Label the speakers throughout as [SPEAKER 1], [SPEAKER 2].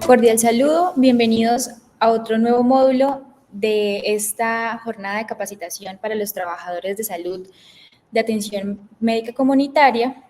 [SPEAKER 1] Cordial saludo, bienvenidos a otro nuevo módulo de esta jornada de capacitación para los trabajadores de salud de atención médica comunitaria.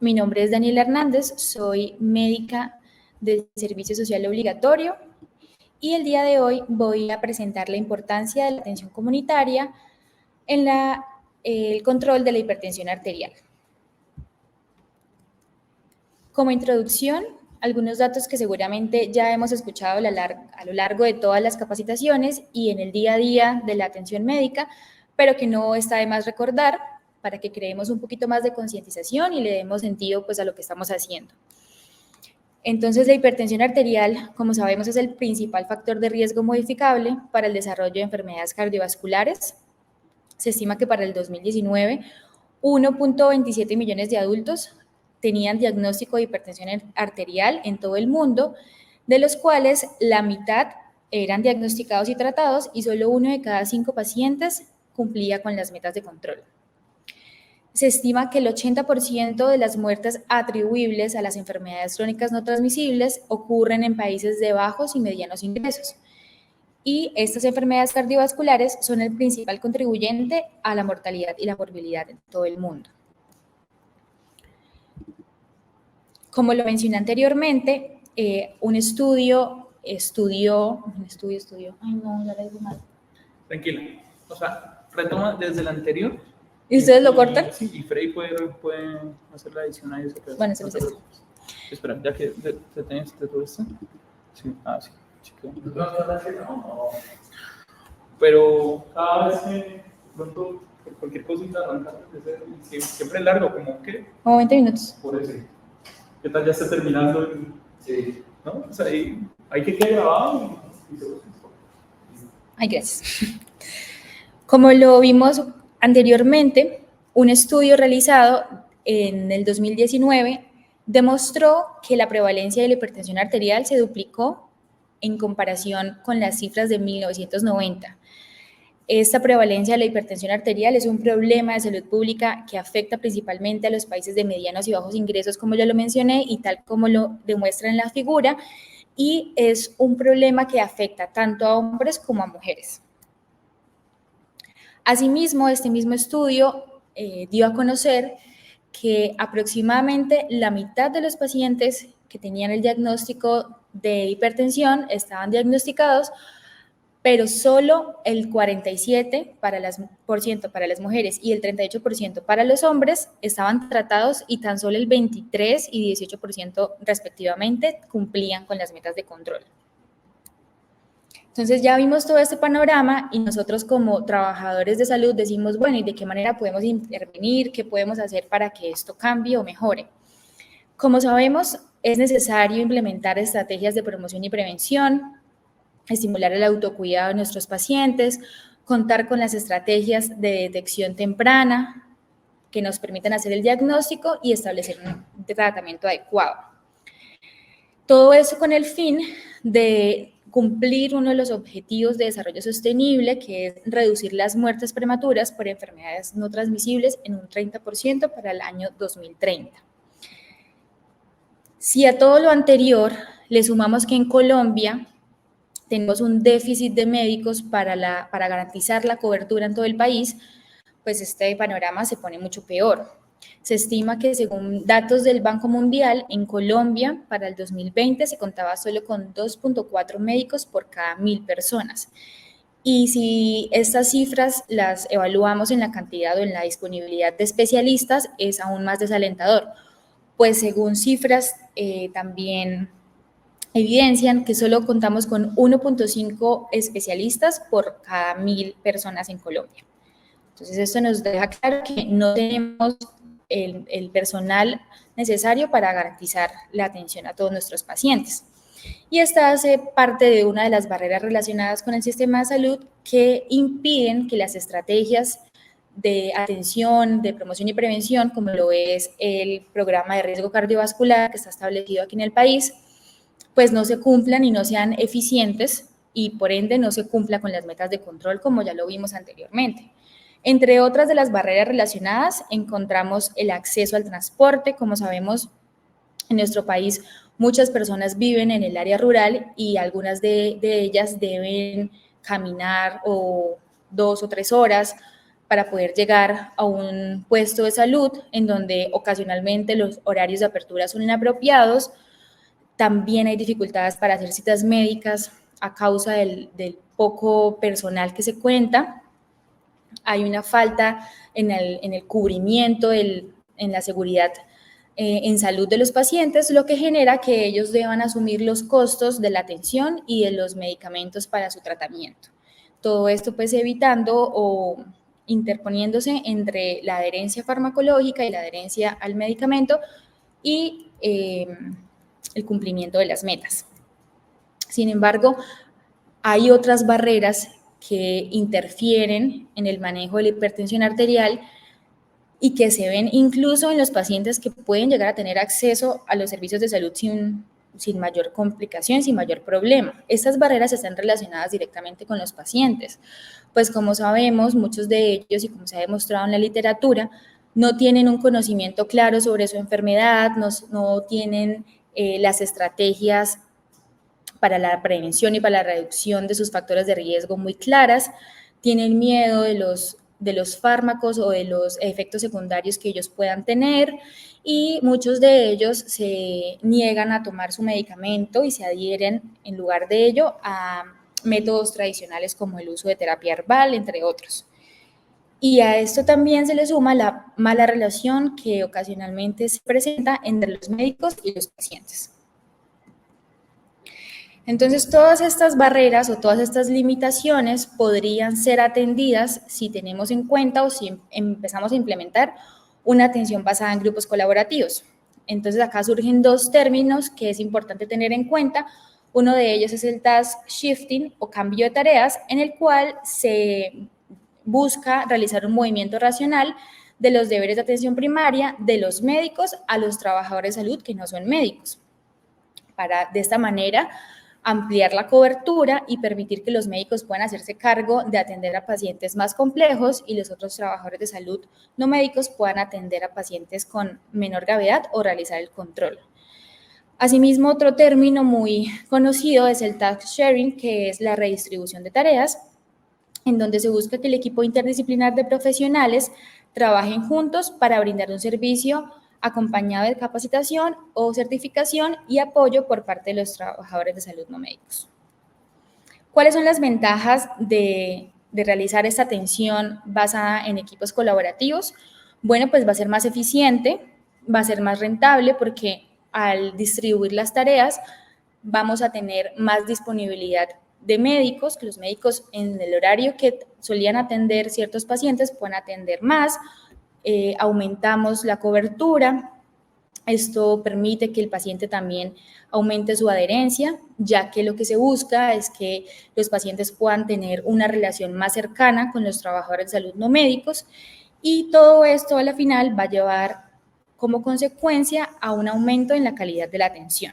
[SPEAKER 1] Mi nombre es Daniela Hernández, soy médica del Servicio Social Obligatorio y el día de hoy voy a presentar la importancia de la atención comunitaria en el control de la hipertensión arterial. Como introducción, algunos datos que seguramente ya hemos escuchado a lo largo de todas las capacitaciones y en el día a día de la atención médica, pero que no está de más recordar para que creemos un poquito más de concientización y le demos sentido pues, a lo que estamos haciendo. Entonces, la hipertensión arterial, como sabemos, es el principal factor de riesgo modificable para el desarrollo de enfermedades cardiovasculares. Se estima que para el 2019, 1.27 millones de adultos tenían diagnóstico de hipertensión arterial en todo el mundo, de los cuales la mitad eran diagnosticados y tratados y solo 1 de cada 5 pacientes cumplía con las metas de control. Se estima que el 80% de las muertes atribuibles a las enfermedades crónicas no transmisibles ocurren en países de bajos y medianos ingresos. Y estas enfermedades cardiovasculares son el principal contribuyente a la mortalidad y la morbilidad en todo el mundo. Como lo mencioné anteriormente, un estudio estudió, ay no, ya le digo mal.
[SPEAKER 2] Tranquila, o sea, retoma desde el anterior.
[SPEAKER 1] ¿Y ustedes lo cortan?
[SPEAKER 2] Sí, y Freddy puede hacer la edición ahí.
[SPEAKER 1] Bueno, se lo hace.
[SPEAKER 2] Espera, ya que te tenés todo esto. Sí, sí. Pero cada vez que pronto, por cualquier cosita, arrancar siempre es largo, como que.
[SPEAKER 1] Como 20 minutos.
[SPEAKER 2] Por eso. ¿Qué tal ya está terminando? Sí. ¿No? O sea, hay que quedar grabado.
[SPEAKER 1] Ay, gracias. Como lo vimos anteriormente, un estudio realizado en el 2019 demostró que la prevalencia de la hipertensión arterial se duplicó en comparación con las cifras de 1990. Esta prevalencia de la hipertensión arterial es un problema de salud pública que afecta principalmente a los países de medianos y bajos ingresos, como ya lo mencioné, y tal como lo demuestra en la figura, y es un problema que afecta tanto a hombres como a mujeres. Asimismo, este mismo estudio dio a conocer que aproximadamente la mitad de los pacientes que tenían el diagnóstico de hipertensión estaban diagnosticados, pero solo el 47% para las mujeres y el 38% para los hombres estaban tratados y tan solo el 23% y 18% respectivamente cumplían con las metas de control. Entonces ya vimos todo este panorama y nosotros como trabajadores de salud decimos, bueno, ¿y de qué manera podemos intervenir? ¿Qué podemos hacer para que esto cambie o mejore? Como sabemos, es necesario implementar estrategias de promoción y prevención, estimular el autocuidado de nuestros pacientes, contar con las estrategias de detección temprana que nos permitan hacer el diagnóstico y establecer un tratamiento adecuado. Todo eso con el fin de cumplir uno de los objetivos de desarrollo sostenible, que es reducir las muertes prematuras por enfermedades no transmisibles en un 30% para el año 2030. Si a todo lo anterior le sumamos que en Colombia tenemos un déficit de médicos para garantizar la cobertura en todo el país, pues este panorama se pone mucho peor. Se estima que según datos del Banco Mundial, en Colombia para el 2020 se contaba solo con 2.4 médicos por cada 1.000 personas. Y si estas cifras las evaluamos en la cantidad o en la disponibilidad de especialistas, es aún más desalentador, pues según cifras también evidencian que solo contamos con 1.5 especialistas por cada 1.000 personas en Colombia. Entonces, esto nos deja claro que no tenemos el personal necesario para garantizar la atención a todos nuestros pacientes. Y esta hace parte de una de las barreras relacionadas con el sistema de salud que impiden que las estrategias de atención, de promoción y prevención, como lo es el programa de riesgo cardiovascular que está establecido aquí en el país, pues no se cumplan y no sean eficientes y por ende no se cumpla con las metas de control como ya lo vimos anteriormente. Entre otras de las barreras relacionadas encontramos el acceso al transporte. Como sabemos, en nuestro país Muchas personas viven en el área rural y algunas de ellas deben caminar 2 o 3 horas para poder llegar a un puesto de salud en donde ocasionalmente los horarios de apertura son inapropiados. También hay dificultades para hacer citas médicas a causa del poco personal que se cuenta. Hay una falta en el cubrimiento, en la seguridad en salud de los pacientes, lo que genera que ellos deban asumir los costos de la atención y de los medicamentos para su tratamiento. Todo esto pues evitando o interponiéndose entre la adherencia farmacológica y la adherencia al medicamento y el cumplimiento de las metas. Sin embargo, hay otras barreras que interfieren en el manejo de la hipertensión arterial y que se ven incluso en los pacientes que pueden llegar a tener acceso a los servicios de salud sin mayor complicación, sin mayor problema. Estas barreras están relacionadas directamente con los pacientes, pues como sabemos, muchos de ellos, y como se ha demostrado en la literatura, no tienen un conocimiento claro sobre su enfermedad, no tienen las estrategias para la prevención y para la reducción de sus factores de riesgo muy claras, tienen miedo de los fármacos o de los efectos secundarios que ellos puedan tener y muchos de ellos se niegan a tomar su medicamento y se adhieren en lugar de ello a métodos tradicionales como el uso de terapia herbal, entre otros. Y a esto también se le suma la mala relación que ocasionalmente se presenta entre los médicos y los pacientes. Entonces, todas estas barreras o todas estas limitaciones podrían ser atendidas si tenemos en cuenta o si empezamos a implementar una atención basada en grupos colaborativos. Entonces, acá surgen 2 términos que es importante tener en cuenta. Uno de ellos es el task shifting o cambio de tareas, en el cual se busca realizar un movimiento racional de los deberes de atención primaria de los médicos a los trabajadores de salud que no son médicos, para de esta manera ampliar la cobertura y permitir que los médicos puedan hacerse cargo de atender a pacientes más complejos y los otros trabajadores de salud no médicos puedan atender a pacientes con menor gravedad o realizar el control. Asimismo, otro término muy conocido es el task sharing, que es la redistribución de tareas, en donde se busca que el equipo interdisciplinar de profesionales trabajen juntos para brindar un servicio acompañado de capacitación o certificación y apoyo por parte de los trabajadores de salud no médicos. ¿Cuáles son las ventajas de realizar esta atención basada en equipos colaborativos? Bueno, pues va a ser más eficiente, va a ser más rentable porque al distribuir las tareas vamos a tener más disponibilidad de médicos, que los médicos en el horario que solían atender ciertos pacientes puedan atender más, aumentamos la cobertura. Esto permite que el paciente también aumente su adherencia, ya que lo que se busca es que los pacientes puedan tener una relación más cercana con los trabajadores de salud no médicos y todo esto a la final va a llevar como consecuencia a un aumento en la calidad de la atención.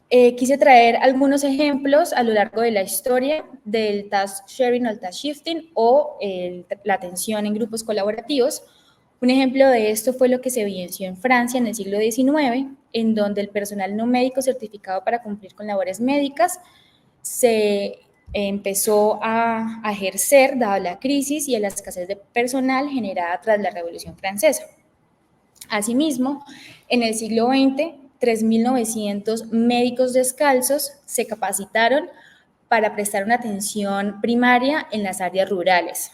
[SPEAKER 1] Quise traer algunos ejemplos a lo largo de la historia del task sharing o el task shifting o la atención en grupos colaborativos. Un ejemplo de esto fue lo que se evidenció en Francia en el siglo XIX, en donde el personal no médico certificado para cumplir con labores médicas se empezó a ejercer dada la crisis y a la escasez de personal generada tras la Revolución Francesa. Asimismo, en el siglo XX, 3.900 médicos descalzos se capacitaron para prestar una atención primaria en las áreas rurales.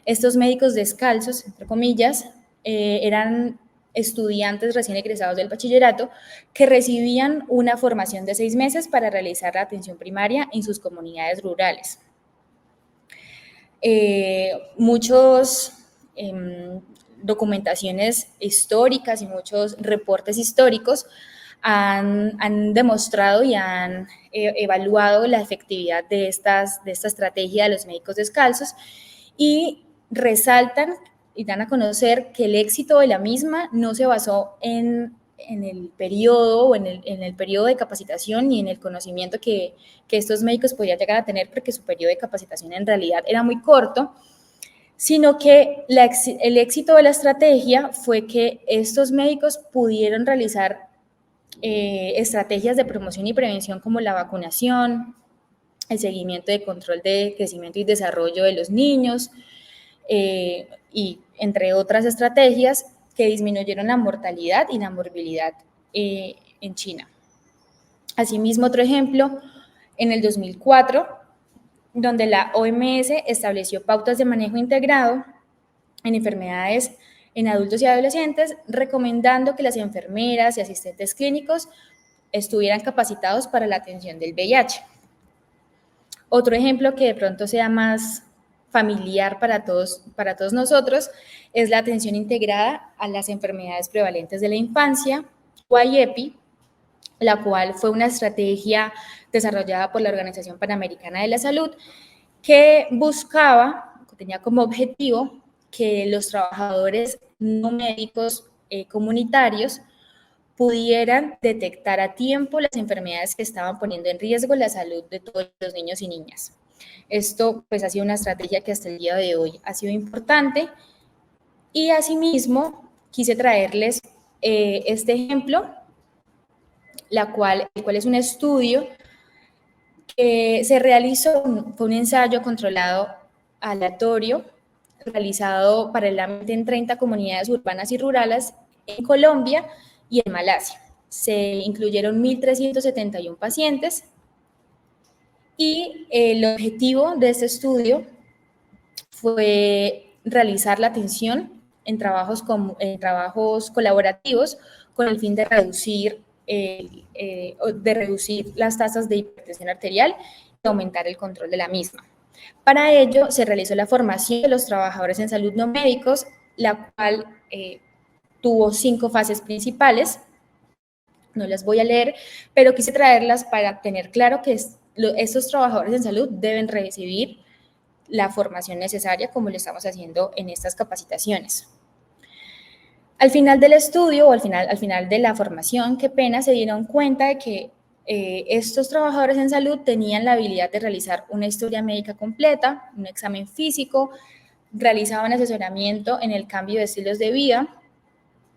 [SPEAKER 1] Estos médicos descalzos, entre comillas, eran estudiantes recién egresados del bachillerato que recibían una formación de 6 meses para realizar la atención primaria en sus comunidades rurales. Muchos documentaciones históricas y muchos reportes históricos han demostrado y han evaluado la efectividad de esta estrategia de los médicos descalzos y resaltan y dan a conocer que el éxito de la misma no se basó en el periodo o en el periodo de capacitación ni en el conocimiento que estos médicos podían llegar a tener, porque su periodo de capacitación en realidad era muy corto, sino que el éxito de la estrategia fue que estos médicos pudieron realizar estrategias de promoción y prevención como la vacunación, el seguimiento de control de crecimiento y desarrollo de los niños, y entre otras estrategias que disminuyeron la mortalidad y la morbilidad en China. Asimismo, otro ejemplo, en el 2004, donde la OMS estableció pautas de manejo integrado en enfermedades en adultos y adolescentes, recomendando que las enfermeras y asistentes clínicos estuvieran capacitados para la atención del VIH. Otro ejemplo que de pronto sea más familiar para todos nosotros es la atención integrada a las enfermedades prevalentes de la infancia, o IEPI, la cual fue una estrategia desarrollada por la Organización Panamericana de la Salud que tenía como objetivo que los trabajadores no médicos comunitarios pudieran detectar a tiempo las enfermedades que estaban poniendo en riesgo la salud de todos los niños y niñas. Esto pues ha sido una estrategia que hasta el día de hoy ha sido importante, y asimismo quise traerles este ejemplo, el cual es un estudio que se realizó, fue un ensayo controlado aleatorio realizado paralelamente en 30 comunidades urbanas y rurales en Colombia y en Malasia. Se incluyeron 1.371 pacientes y el objetivo de este estudio fue realizar la atención en trabajos colaborativos con el fin de reducir las tasas de hipertensión arterial y aumentar el control de la misma. Para ello, se realizó la formación de los trabajadores en salud no médicos, la cual tuvo 5 fases principales. No las voy a leer, pero quise traerlas para tener claro que estos trabajadores en salud deben recibir la formación necesaria, como lo estamos haciendo en estas capacitaciones. Al final del estudio, o al final de la formación, qué pena, se dieron cuenta de que estos trabajadores en salud tenían la habilidad de realizar una historia médica completa, un examen físico, realizaban asesoramiento en el cambio de estilos de vida,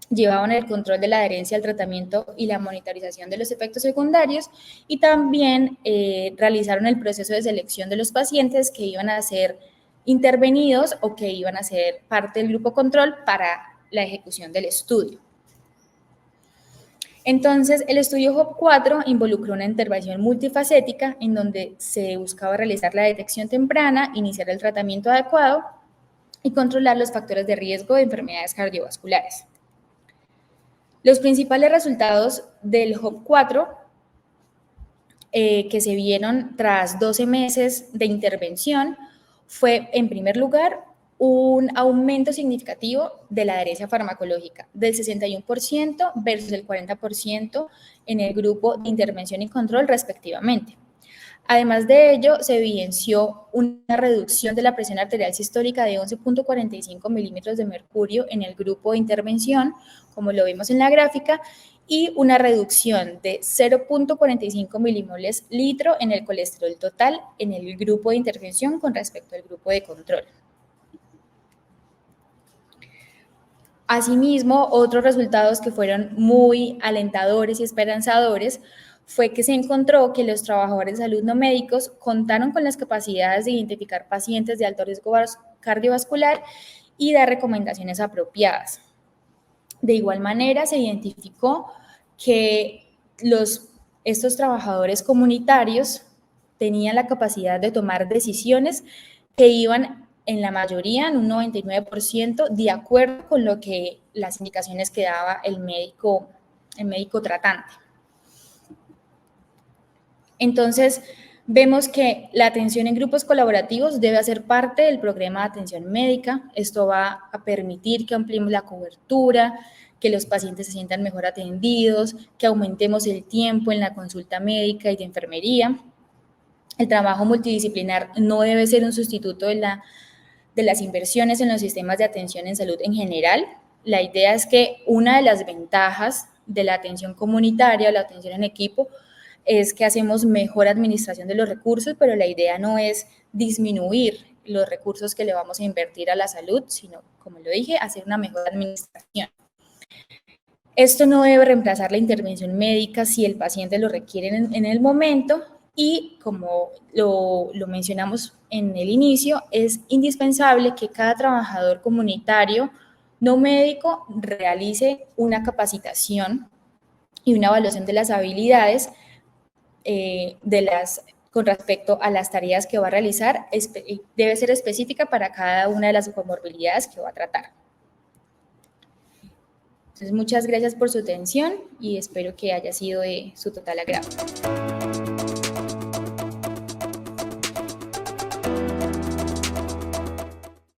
[SPEAKER 1] llevaban el control de la adherencia al tratamiento y la monitorización de los efectos secundarios, y también realizaron el proceso de selección de los pacientes que iban a ser intervenidos o que iban a ser parte del grupo control para la ejecución del estudio. Entonces, el estudio HOP4 involucró una intervención multifacética en donde se buscaba realizar la detección temprana, iniciar el tratamiento adecuado y controlar los factores de riesgo de enfermedades cardiovasculares. Los principales resultados del HOP4 que se vieron tras 12 meses de intervención fue, en primer lugar, un aumento significativo de la adherencia farmacológica del 61% versus el 40% en el grupo de intervención y control respectivamente. Además de ello, se evidenció una reducción de la presión arterial sistólica de 11.45 milímetros de mercurio en el grupo de intervención, como lo vimos en la gráfica, y una reducción de 0.45 milimoles litro en el colesterol total en el grupo de intervención con respecto al grupo de control. Asimismo, otros resultados que fueron muy alentadores y esperanzadores fue que se encontró que los trabajadores de salud no médicos contaron con las capacidades de identificar pacientes de alto riesgo cardiovascular y dar recomendaciones apropiadas. De igual manera, se identificó que estos trabajadores comunitarios tenían la capacidad de tomar decisiones que iban en la mayoría, en un 99%, de acuerdo con lo que las indicaciones que daba el médico tratante. Entonces, vemos que la atención en grupos colaborativos debe hacer parte del programa de atención médica. Esto va a permitir que ampliemos la cobertura, que los pacientes se sientan mejor atendidos, que aumentemos el tiempo en la consulta médica y de enfermería. El trabajo multidisciplinar no debe ser un sustituto de las inversiones en los sistemas de atención en salud en general. La idea es que una de las ventajas de la atención comunitaria, la atención en equipo, es que hacemos mejor administración de los recursos, pero la idea no es disminuir los recursos que le vamos a invertir a la salud, sino, como lo dije, hacer una mejor administración. Esto no debe reemplazar la intervención médica si el paciente lo requiere en el momento y, como lo mencionamos en el inicio, es indispensable que cada trabajador comunitario no médico realice una capacitación y una evaluación de las habilidades con respecto a las tareas que va a realizar. Debe ser específica para cada una de las comorbilidades que va a tratar. Entonces, muchas gracias por su atención y espero que haya sido de su total agrado.